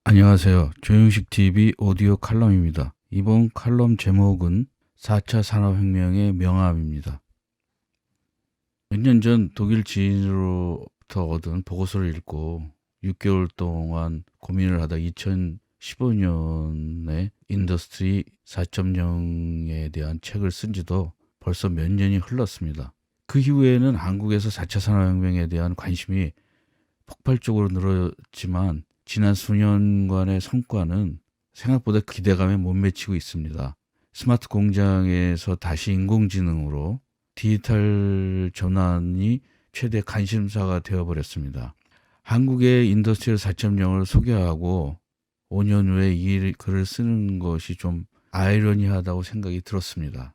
안녕하세요. 조영식 TV 오디오 칼럼입니다. 이번 칼럼 제목은 4차 산업혁명의 명암입니다. 몇 년 전 독일 지인으로부터 얻은 보고서를 읽고 6개월 동안 고민을 하다 2015년에 인더스트리 4.0에 대한 책을 쓴 지도 벌써 몇 년이 흘렀습니다. 그 이후에는 한국에서 4차 산업혁명에 대한 관심이 폭발적으로 늘었지만 지난 수년간의 성과는 생각보다 기대감에 못 미치고 있습니다. 스마트 공장에서 다시 인공지능으로 디지털 전환이 최대 관심사가 되어버렸습니다. 한국의 인더스트리얼 4.0을 소개하고 5년 후에 이 글을 쓰는 것이 좀 아이러니하다고 생각이 들었습니다.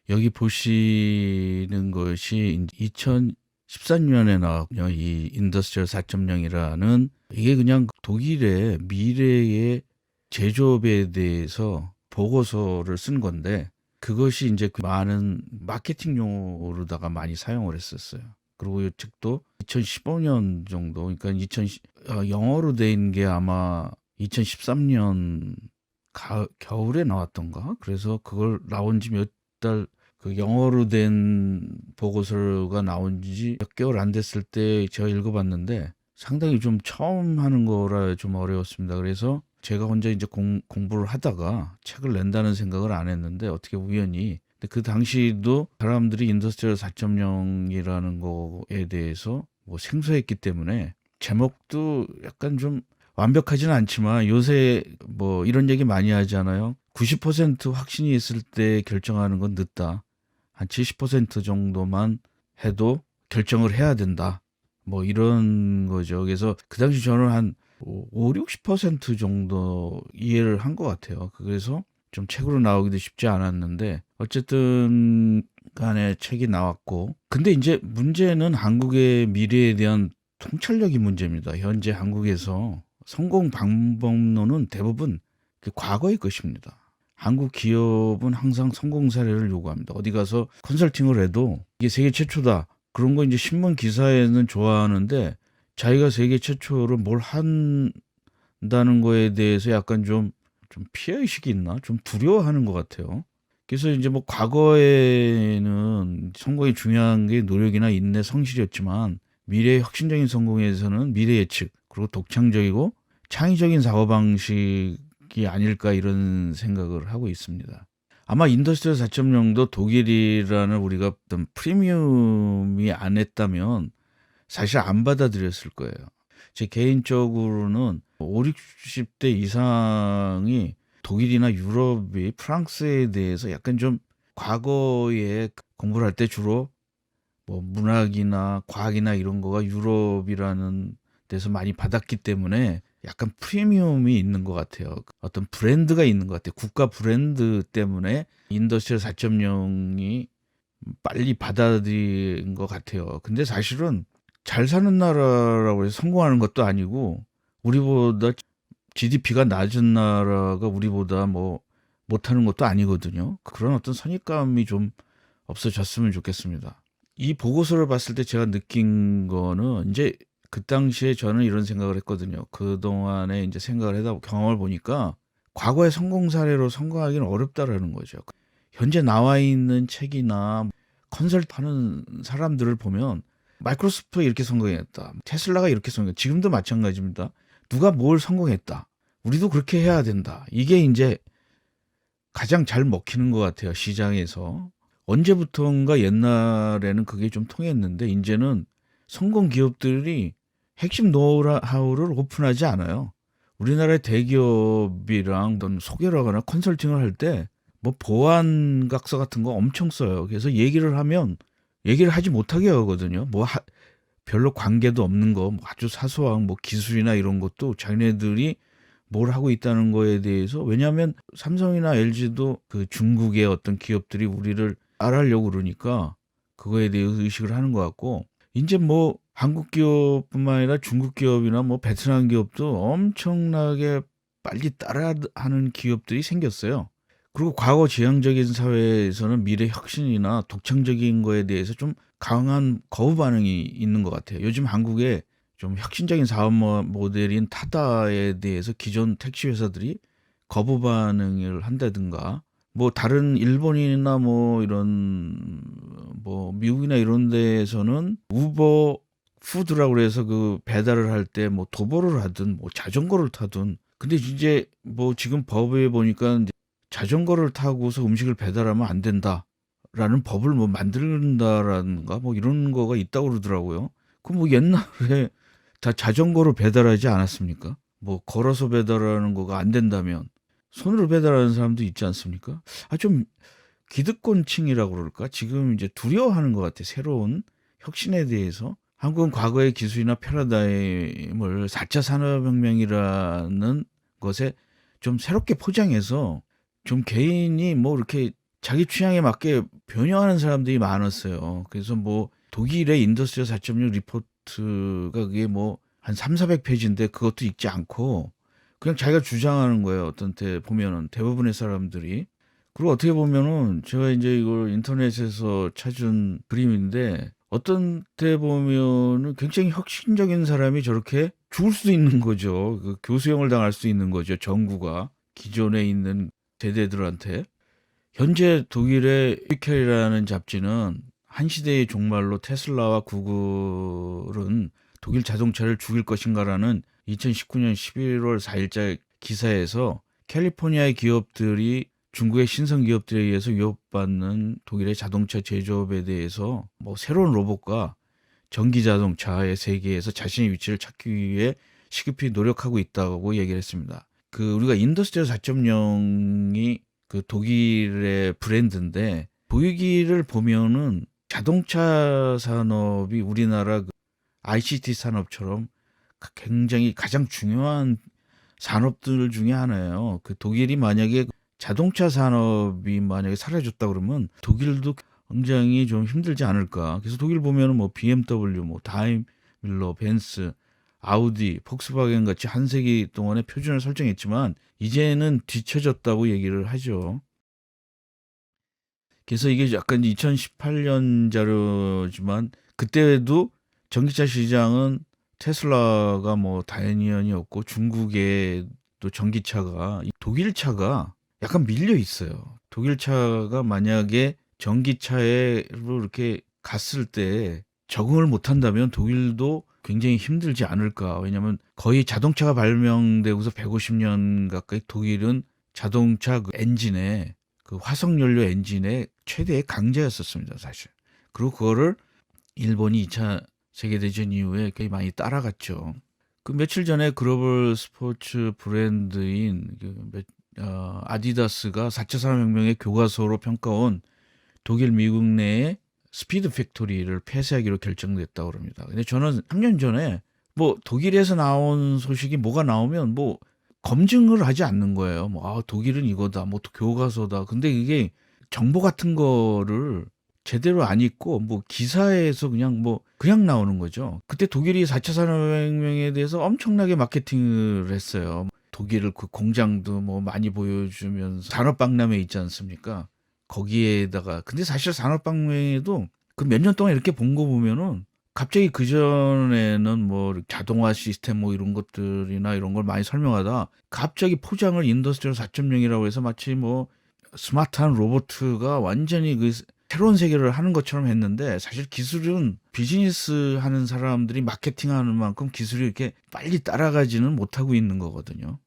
여기 보시는 것이 2013년에 나왔군요. 이 인더스트리얼 4.0이라는 이게 그냥 독일의 미래의 제조업에 대해서 보고서를 쓴 건데 그것이 이제 그 많은 마케팅 용어로다가 많이 사용을 했었어요. 그리고 이 책도 2015년 정도, 그러니까 영어로 된 게 아마 2013년 겨울에 나왔던가? 그래서 그걸 나온 지 몇 달, 그 영어로 된 보고서가 나온 지 몇 개월 안 됐을 때 제가 읽어봤는데 상당히 좀 처음 하는 거라 좀 어려웠습니다. 그래서 제가 혼자 이제 공부를 하다가 책을 낸다는 생각을 안 했는데 어떻게 우연히 근데 그 당시도 사람들이 인더스트리얼 4.0이라는 거에 대해서 뭐 생소했기 때문에 제목도 약간 좀 완벽하지는 않지만 요새 뭐 이런 얘기 많이 하잖아요. 90% 확신이 있을 때 결정하는 건 늦다. 한 70% 정도만 해도 결정을 해야 된다. 뭐 이런 거죠. 그래서 그 당시 저는 한 5, 60% 정도 이해를 한 것 같아요. 그래서 좀 책으로 나오기도 쉽지 않았는데 어쨌든 간에 책이 나왔고 근데 이제 문제는 한국의 미래에 대한 통찰력이 문제입니다. 현재 한국에서 성공 방법론은 대부분 과거의 것입니다. 한국 기업은 항상 성공 사례를 요구합니다. 어디 가서 컨설팅을 해도 이게 세계 최초다. 그런 거 이제 신문 기사에는 좋아하는데 자기가 세계 최초로 뭘 한다는 거에 대해서 약간 좀 피해의식이 있나? 좀 두려워하는 것 같아요. 그래서 이제 뭐 과거에는 성공이 중요한 게 노력이나 인내, 성실이었지만 미래의 혁신적인 성공에서는 미래 예측, 그리고 독창적이고 창의적인 사고방식이 아닐까 이런 생각을 하고 있습니다. 아마 인더스트리얼 4.0도 독일이라는 우리가 어떤 프리미엄이 안 했다면 사실 안 받아들였을 거예요. 제 개인적으로는 5, 60대 이상이 독일이나 유럽이 프랑스에 대해서 약간 좀 과거에 공부를 할 때 주로 뭐 문학이나 과학이나 이런 거가 유럽이라는 데서 많이 받았기 때문에 약간 프리미엄이 있는 것 같아요. 어떤 브랜드가 있는 것 같아요. 국가 브랜드 때문에 인더스트리얼 4.0이 빨리 받아들인 것 같아요. 근데 사실은 잘 사는 나라라고 해서 성공하는 것도 아니고 우리보다 GDP가 낮은 나라가 우리보다 뭐 못하는 것도 아니거든요. 그런 어떤 선입감이 좀 없어졌으면 좋겠습니다. 이 보고서를 봤을 때 제가 느낀 거는 이제 그 당시에 저는 이런 생각을 했거든요. 그동안에 이제 생각을 하다 경험을 보니까 과거의 성공 사례로 성공하기는 어렵다라는 거죠. 현재 나와 있는 책이나 컨설트하는 사람들을 보면 마이크로소프트가 이렇게 성공했다. 테슬라가 이렇게 성공했다. 지금도 마찬가지입니다. 누가 뭘 성공했다. 우리도 그렇게 해야 된다. 이게 이제 가장 잘 먹히는 것 같아요. 시장에서. 언제부턴가 옛날에는 그게 좀 통했는데 이제는 성공 기업들이 핵심 노하우를 오픈하지 않아요. 우리나라의 대기업이랑 어떤 소개를 하거나 컨설팅을 할 때 뭐 보안각서 같은 거 엄청 써요. 그래서 얘기를 하면 얘기를 하지 못하게 하거든요. 별로 관계도 없는 거, 뭐 아주 사소한 뭐 기술이나 이런 것도 자기네들이 뭘 하고 있다는 거에 대해서 왜냐하면 삼성이나 LG도 그 중국의 어떤 기업들이 우리를 따라하려고 그러니까 그거에 대해 의식을 하는 것 같고 이제 뭐 한국 기업뿐만 아니라 중국 기업이나 뭐 베트남 기업도 엄청나게 빨리 따라하는 기업들이 생겼어요. 그리고 과거 지향적인 사회에서는 미래 혁신이나 독창적인 거에 대해서 좀 강한 거부 반응이 있는 것 같아요. 요즘 한국에 좀 혁신적인 사업 모델인 타다에 대해서 기존 택시 회사들이 거부 반응을 한다든가, 뭐 다른 일본이나 뭐 이런 뭐 미국이나 이런 데에서는 우버 푸드라고 그래서 그 배달을 할 때 뭐 도보를 하든 뭐 자전거를 타든, 근데 이제 뭐 지금 법에 보니까 이제 자전거를 타고서 음식을 배달하면 안 된다라는 법을 뭐 만든다라는가 뭐 이런 거가 있다고 그러더라고요. 그 뭐 옛날에 다 자전거로 배달하지 않았습니까? 뭐 걸어서 배달하는 거가 안 된다면 손으로 배달하는 사람도 있지 않습니까? 좀 기득권층이라고 그럴까? 지금 이제 두려워하는 것 같아. 새로운 혁신에 대해서. 한국은 과거의 기술이나 패러다임을 4차 산업혁명이라는 것에 좀 새롭게 포장해서 좀 개인이 뭐 이렇게 자기 취향에 맞게 변형하는 사람들이 많았어요. 그래서 뭐 독일의 인더스트리얼 4.0 리포트가 그게 뭐 한 300~400페이지인데 그것도 읽지 않고 그냥 자기가 주장하는 거예요. 어떤 때 보면은 대부분의 사람들이. 그리고 어떻게 보면은 제가 이제 이걸 인터넷에서 찾은 그림인데 어떤 때 보면은 굉장히 혁신적인 사람이 저렇게 죽을 수도 있는 거죠. 그 교수형을 당할 수 있는 거죠. 정부가 기존에 있는 세대들한테. 현재 독일의 위켈이라는 잡지는 한 시대의 종말로 테슬라와 구글은 독일 자동차를 죽일 것인가라는 2019년 11월 4일자 기사에서 캘리포니아의 기업들이 중국의 신성 기업들에 의해서 위협받는 독일의 자동차 제조업에 대해서 뭐 새로운 로봇과 전기 자동차의 세계에서 자신의 위치를 찾기 위해 시급히 노력하고 있다고 얘기를 했습니다. 그 우리가 인더스트리얼 4.0이 그 독일의 브랜드인데 독일을 보면은 자동차 산업이 우리나라 그 ICT 산업처럼 굉장히 가장 중요한 산업들 중에 하나예요. 그 독일이 만약에 자동차 산업이 만약에 사라졌다 그러면 독일도 굉장히 좀 힘들지 않을까. 그래서 독일 보면은 뭐 BMW, 뭐 다임밀러, 벤츠, 아우디, 폭스바겐 같이 한 세기 동안의 표준을 설정했지만 이제는 뒤처졌다고 얘기를 하죠. 그래서 이게 약간 2018년 자료지만 그때도 전기차 시장은 테슬라가 뭐 다이니언이었고 중국의 또 전기차가 독일 차가 약간 밀려 있어요. 독일 차가 만약에 전기차로 이렇게 갔을 때 적응을 못 한다면 독일도 굉장히 힘들지 않을까. 왜냐면 거의 자동차가 발명되고서 150년 가까이 독일은 자동차 그 엔진에 그 화석 연료 엔진의 최대의 강자였었습니다, 사실. 그리고 그거를 일본이 2차 세계대전 이후에 꽤 많이 따라갔죠. 그 며칠 전에 글로벌 스포츠 브랜드인 아디다스가 4차 산업혁명의 교과서로 평가온 독일 미국 내의 스피드 팩토리를 폐쇄하기로 결정됐다고 합니다. 근데 저는 3년 전에 뭐 독일에서 나온 소식이 뭐가 나오면 뭐 검증을 하지 않는 거예요. 뭐 독일은 이거다, 뭐 교과서다. 근데 이게 정보 같은 거를 제대로 안 읽고 뭐 기사에서 그냥 나오는 거죠. 그때 독일이 4차 산업혁명에 대해서 엄청나게 마케팅을 했어요. 독일을 그 공장도 뭐 많이 보여주면서 산업박람회 있지 않습니까? 거기에다가 근데 사실 산업박람회에도 그 몇 년 동안 이렇게 본 거 보면은 갑자기 그전에는 뭐 자동화 시스템 뭐 이런 것들이나 이런 걸 많이 설명하다 갑자기 포장을 인더스트리얼 4.0이라고 해서 마치 뭐 스마트한 로봇가 완전히 그 새로운 세계를 하는 것처럼 했는데 사실 기술은 비즈니스 하는 사람들이 마케팅하는 만큼 기술이 이렇게 빨리 따라가지는 못하고 있는 거거든요.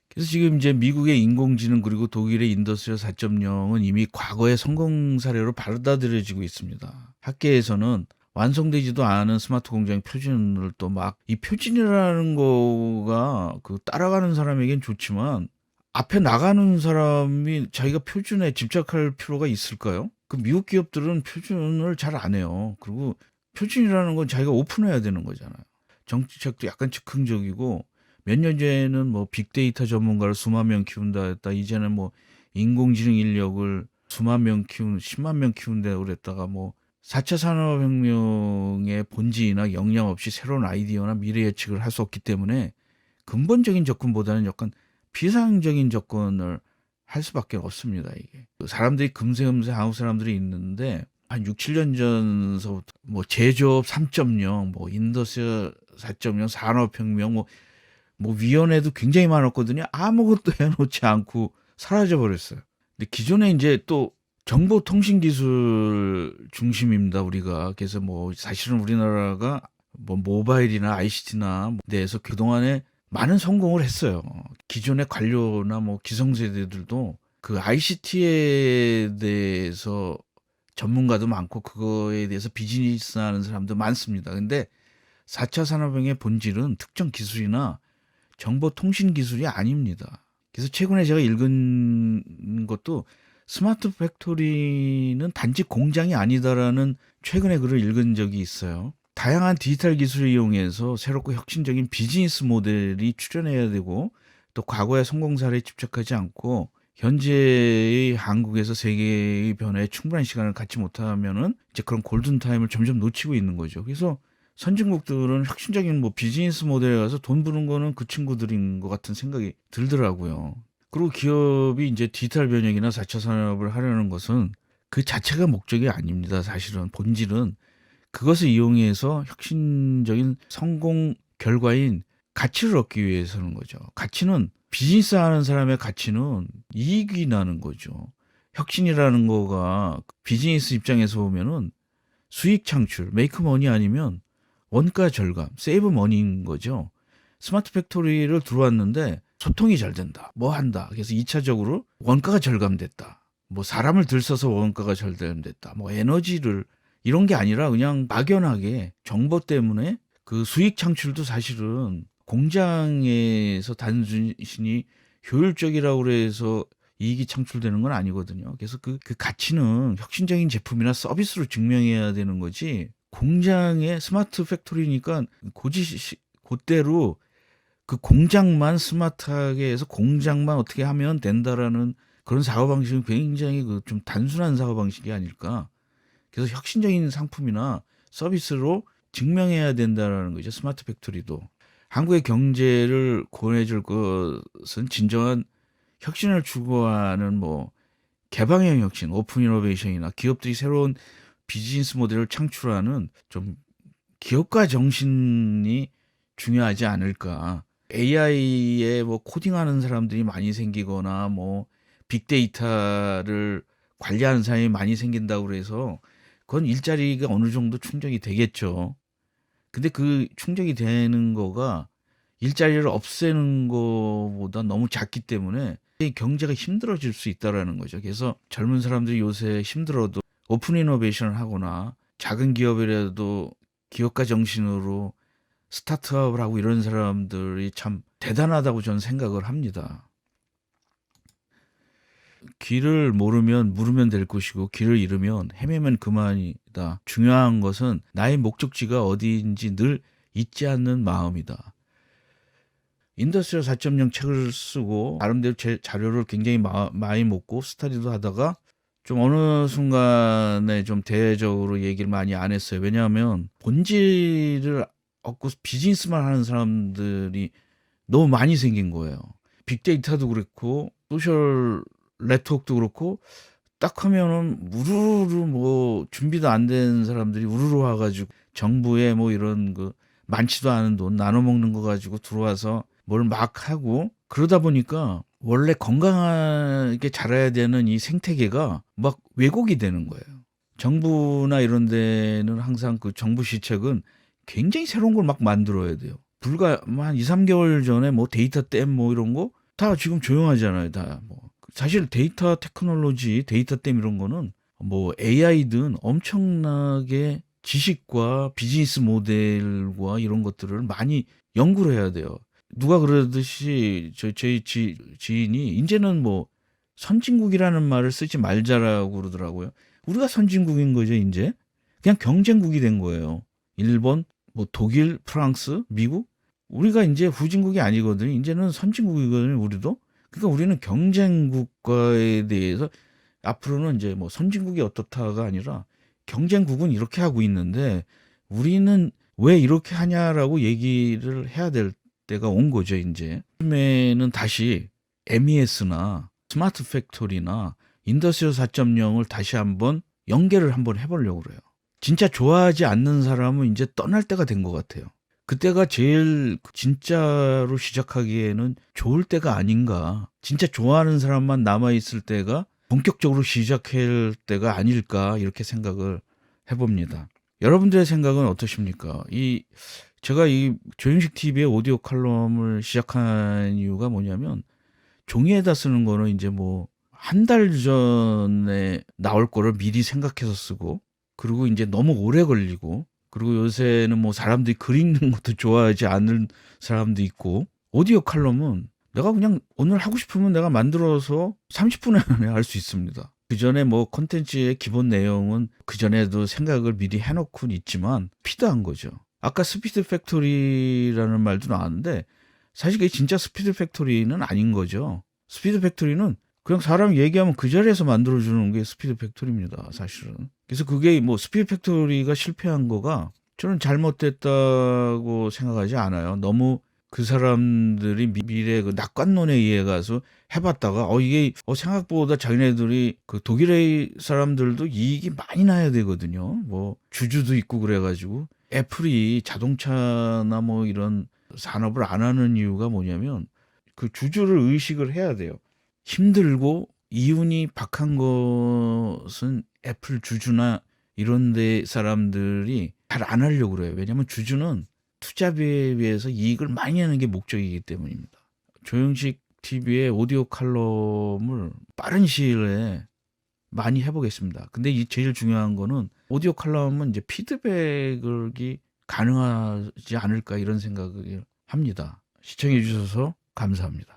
그래서 지금 이제 미국의 인공지능 그리고 독일의 인더스트리얼 4.0은 이미 과거의 성공 사례로 받아들여지고 있습니다. 학계에서는 완성되지도 않은 스마트 공장 표준을 또 막 이 표준이라는 거가 그 따라가는 사람에겐 좋지만 앞에 나가는 사람이 자기가 표준에 집착할 필요가 있을까요? 그 미국 기업들은 표준을 잘 안 해요. 그리고 표준이라는 건 자기가 오픈해야 되는 거잖아요. 정책도 약간 즉흥적이고 몇 년 전에는 뭐 빅데이터 전문가를 수만 명 키운다 했다. 이제는 뭐 인공지능 인력을 수만 명 키우는 10만 명 키운다고 그랬다가 뭐 4차 산업혁명의 본질이나 영향 없이 새로운 아이디어나 미래 예측을 할 수 없기 때문에 근본적인 접근보다는 약간 비상적인 접근을 할 수밖에 없습니다. 이게 사람들이 금세 한국 사람들이 있는데 한 6, 7년 전서부터 뭐 제조업 3.0, 뭐 인더스트리얼 4.0 산업혁명 뭐 위원회도 굉장히 많았거든요. 아무것도 해놓지 않고 사라져 버렸어요. 근데 기존에 이제 또 정보통신기술 중심입니다, 우리가. 그래서 뭐 사실은 우리나라가 뭐 모바일이나 ICT나 대해서 그동안에 많은 성공을 했어요. 기존의 관료나 뭐 기성세대들도 그 ICT에 대해서 전문가도 많고 그거에 대해서 비즈니스 하는 사람도 많습니다. 근데 4차 산업혁명의 본질은 특정 기술이나 정보통신 기술이 아닙니다. 그래서 최근에 제가 읽은 것도 스마트 팩토리는 단지 공장이 아니다라는 최근의 글을 읽은 적이 있어요. 다양한 디지털 기술을 이용해서 새롭고 혁신적인 비즈니스 모델이 출현해야 되고 또 과거의 성공 사례에 집착하지 않고 현재의 한국에서 세계의 변화에 충분한 시간을 갖지 못하면은 이제 그런 골든타임을 점점 놓치고 있는 거죠. 그래서 선진국들은 혁신적인 뭐 비즈니스 모델에 가서 돈 버는 거는 그 친구들인 것 같은 생각이 들더라고요. 그리고 기업이 이제 디지털 변혁이나 4차 산업을 하려는 것은 그 자체가 목적이 아닙니다. 사실은 본질은 그것을 이용해서 혁신적인 성공 결과인 가치를 얻기 위해서는 거죠. 가치는 비즈니스 하는 사람의 가치는 이익이 나는 거죠. 혁신이라는 거가 비즈니스 입장에서 보면은 수익 창출, 메이크 머니 아니면 원가 절감, 세이브 머니인 거죠. 스마트 팩토리를 들어왔는데 소통이 잘 된다. 뭐 한다. 그래서 2차적으로 원가가 절감됐다. 뭐 사람을 들써서 원가가 절감됐다. 뭐 에너지를 이런 게 아니라 그냥 막연하게 정보 때문에 그 수익 창출도 사실은 공장에서 단순히 효율적이라고 그래서 이익이 창출되는 건 아니거든요. 그래서 그 가치는 혁신적인 제품이나 서비스로 증명해야 되는 거지. 공장의 스마트 팩토리니까 그대로 그 공장만 스마트하게 해서 공장만 어떻게 하면 된다라는 그런 사고방식은 굉장히 좀 단순한 사고방식이 아닐까. 그래서 혁신적인 상품이나 서비스로 증명해야 된다라는 거죠. 스마트 팩토리도. 한국의 경제를 구원해줄 것은 진정한 혁신을 추구하는 뭐 개방형 혁신, 오픈 이노베이션이나 기업들이 새로운 비즈니스 모델을 창출하는 좀 기업가 정신이 중요하지 않을까. AI에 뭐 코딩하는 사람들이 많이 생기거나 뭐 빅데이터를 관리하는 사람이 많이 생긴다고 그래서 그건 일자리가 어느 정도 충족이 되겠죠. 근데 그 충족이 되는 거가 일자리를 없애는 거보다 너무 작기 때문에 경제가 힘들어질 수 있다라는 거죠. 그래서 젊은 사람들이 요새 힘들어도 오픈 이노베이션을 하거나 작은 기업이라도 기업가 정신으로 스타트업을 하고 이런 사람들이 참 대단하다고 저는 생각을 합니다. 길을 모르면 물으면 될 것이고 길을 잃으면 헤매면 그만이다. 중요한 것은 나의 목적지가 어디인지 늘 잊지 않는 마음이다. 인더스트리얼 4.0 책을 쓰고 나름대로 제 자료를 굉장히 많이 먹고 스터디도 하다가 좀 어느 순간에 좀 대외적으로 얘기를 많이 안 했어요. 왜냐하면 본질을 얻고 비즈니스만 하는 사람들이 너무 많이 생긴 거예요. 빅데이터도 그렇고 소셜 네트워크도 그렇고 딱 하면은 우르르 뭐 준비도 안 된 사람들이 우르르 와가지고 정부에 뭐 이런 그 많지도 않은 돈 나눠 먹는 거 가지고 들어와서 뭘 막 하고 그러다 보니까 원래 건강하게 자라야 되는 이 생태계가 막 왜곡이 되는 거예요. 정부나 이런 데는 항상 그 정부 시책은 굉장히 새로운 걸 막 만들어야 돼요. 불과 한 2, 3개월 전에 뭐 데이터 댐 뭐 이런 거 다 지금 조용하잖아요. 다 뭐 사실 데이터 테크놀로지, 데이터 댐 이런 거는 뭐 AI든 엄청나게 지식과 비즈니스 모델과 이런 것들을 많이 연구를 해야 돼요. 누가 그러듯이 저희 지인이 이제는 뭐 선진국이라는 말을 쓰지 말자라고 그러더라고요. 우리가 선진국인 거죠, 이제. 그냥 경쟁국이 된 거예요. 일본, 뭐 독일, 프랑스, 미국. 우리가 이제 후진국이 아니거든요. 이제는 선진국이거든요, 우리도. 그러니까 우리는 경쟁 국가에 대해서 앞으로는 이제 뭐 선진국이 어떻다가 아니라 경쟁국은 이렇게 하고 있는데 우리는 왜 이렇게 하냐라고 얘기를 해야 될 때가 온 거죠, 이제. 요즘에는 다시 MES나 스마트 팩토리나 인더스트리얼 4.0을 다시 한번 연계를 한번 해보려고 그래요. 진짜 좋아하지 않는 사람은 이제 떠날 때가 된 것 같아요. 그때가 제일 진짜로 시작하기에는 좋을 때가 아닌가. 진짜 좋아하는 사람만 남아있을 때가 본격적으로 시작할 때가 아닐까 이렇게 생각을 해봅니다. 여러분들의 생각은 어떠십니까? 제가 이 조영식 TV의 오디오 칼럼을 시작한 이유가 뭐냐면 종이에다 쓰는 거는 이제 뭐 한 달 전에 나올 거를 미리 생각해서 쓰고 그리고 이제 너무 오래 걸리고 그리고 요새는 뭐 사람들이 글 읽는 것도 좋아하지 않는 사람도 있고 오디오 칼럼은 내가 그냥 오늘 하고 싶으면 내가 만들어서 30분 안에 할 수 있습니다. 그 전에 뭐 콘텐츠의 기본 내용은 그 전에도 생각을 미리 해놓고 있지만 피드한 거죠. 아까 스피드 팩토리라는 말도 나왔는데 사실 그게 진짜 스피드 팩토리는 아닌 거죠. 스피드 팩토리는 그냥 사람이 얘기하면 그 자리에서 만들어주는 게 스피드 팩토리입니다, 사실은. 그래서 그게 뭐 스피드 팩토리가 실패한 거가 저는 잘못됐다고 생각하지 않아요. 너무 그 사람들이 미래 그 낙관론에 의해 가서 해봤다가 이게 생각보다 자기네들이 그 독일의 사람들도 이익이 많이 나야 되거든요. 뭐 주주도 있고 그래가지고 애플이 자동차나 뭐 이런 산업을 안 하는 이유가 뭐냐면 그 주주를 의식을 해야 돼요. 힘들고 이윤이 박한 것은 애플 주주나 이런 데 사람들이 잘 안 하려고 그래요. 왜냐하면 주주는 투자비에 비해서 이익을 많이 하는 게 목적이기 때문입니다. 조영식 TV의 오디오 칼럼을 빠른 시일에 많이 해보겠습니다. 근데 이 제일 중요한 거는 오디오 칼럼은 이제 피드백이 가능하지 않을까 이런 생각을 합니다. 시청해 주셔서 감사합니다.